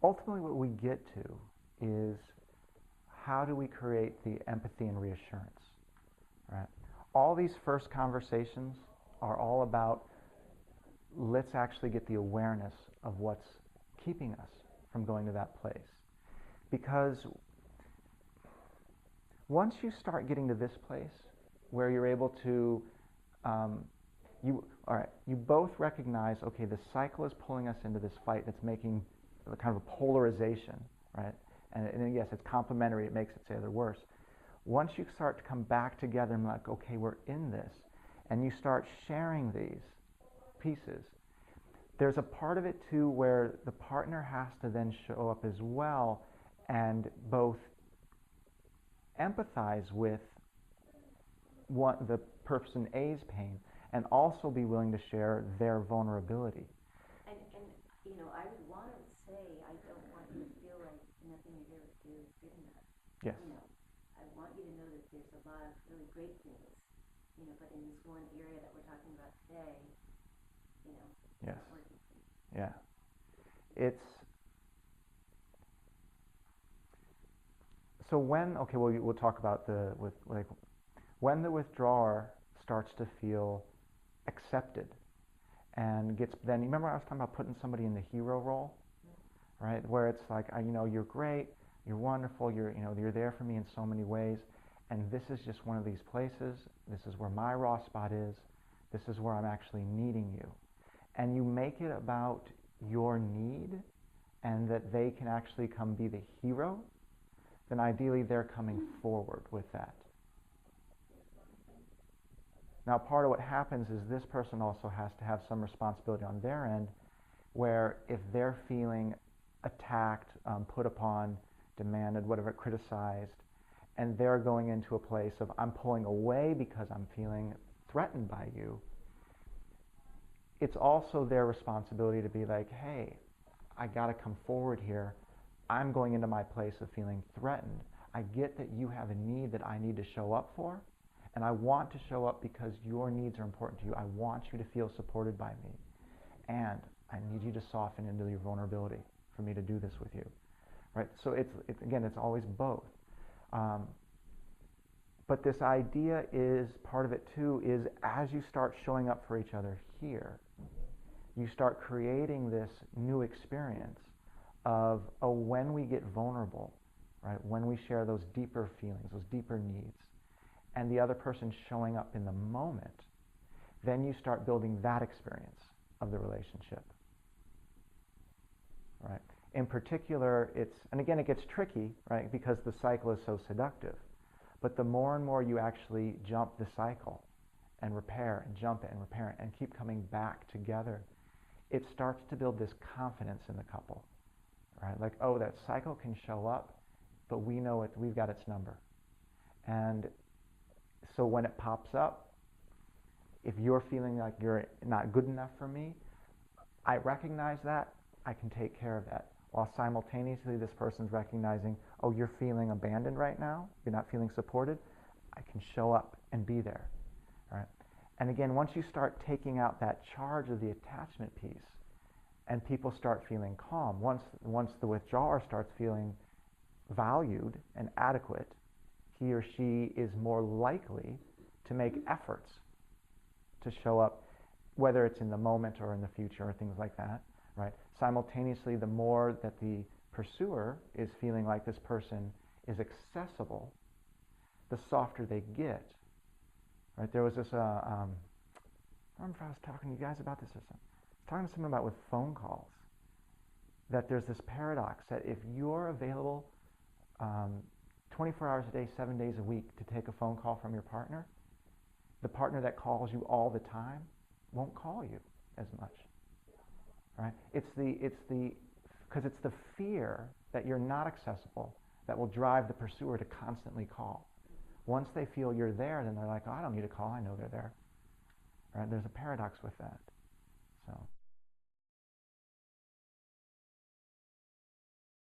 ultimately what we get to is how do we create the empathy and reassurance, right? All these first conversations are all about let's actually get the awareness of what's keeping us from going to that place. Because once you start getting to this place where you're able to, you both recognize, okay, the cycle is pulling us into this fight that's making kind of a polarization, right? And yes, it's complementary, it makes it say they're worse. Once you start to come back together and like, okay, we're in this, and you start sharing these pieces, there's a part of it too where the partner has to then show up as well and both empathize with what the person A's pain and also be willing to share their vulnerability. And I would want to say, I don't want you to feel like nothing you're here to do is good enough. Yes. I want you to know that there's a lot of really great things, but in this one area that we're talking about today, yes. not working. Yeah. It's so when we'll talk about when the withdrawer starts to feel accepted and gets then remember I was talking about putting somebody in the hero role, right? Where it's like you're great, you're wonderful, you're there for me in so many ways, and this is just one of these places. This is where my raw spot is. This is where I'm actually needing you. And you make it about your need and that they can actually come be the hero, then ideally they're coming forward with that. Now part of what happens is this person also has to have some responsibility on their end where if they're feeling attacked, put upon, demanded, whatever, criticized, and they're going into a place of I'm pulling away because I'm feeling threatened by you, it's also their responsibility to be like, hey, I got to come forward here. I'm going into my place of feeling threatened. I get that you have a need that I need to show up for, and I want to show up because your needs are important to you. I want you to feel supported by me, and I need you to soften into your vulnerability for me to do this with you, right? So it's always both. But this idea is, part of it too, is as you start showing up for each other here, you start creating this new experience of, when we get vulnerable, right, when we share those deeper feelings, those deeper needs, and the other person showing up in the moment, then you start building that experience of the relationship, right? In particular, and again, it gets tricky, right, because the cycle is so seductive. But the more and more you actually jump the cycle and repair and jump it and repair it and keep coming back together, it starts to build this confidence in the couple, right? Like, that cycle can show up, but we know we've got its number. And so when it pops up, if you're feeling like you're not good enough for me, I recognize that, I can take care of that. While simultaneously this person's recognizing, you're feeling abandoned right now, you're not feeling supported, I can show up and be there, right? And again, once you start taking out that charge of the attachment piece and people start feeling calm, once the withdrawer starts feeling valued and adequate, he or she is more likely to make efforts to show up, whether it's in the moment or in the future or things like that. Right? Simultaneously, the more that the pursuer is feeling like this person is accessible, the softer they get. Right? There was this, I remember if I was talking to you guys about this or something. I was talking to someone about with phone calls, that there's this paradox that if you're available 24 hours a day, 7 days a week to take a phone call from your partner, the partner that calls you all the time won't call you as much. Right? It's the fear that you're not accessible that will drive the pursuer to constantly call. Once they feel you're there, then they're like, I don't need to call, I know they're there. Right? There's a paradox with that. So.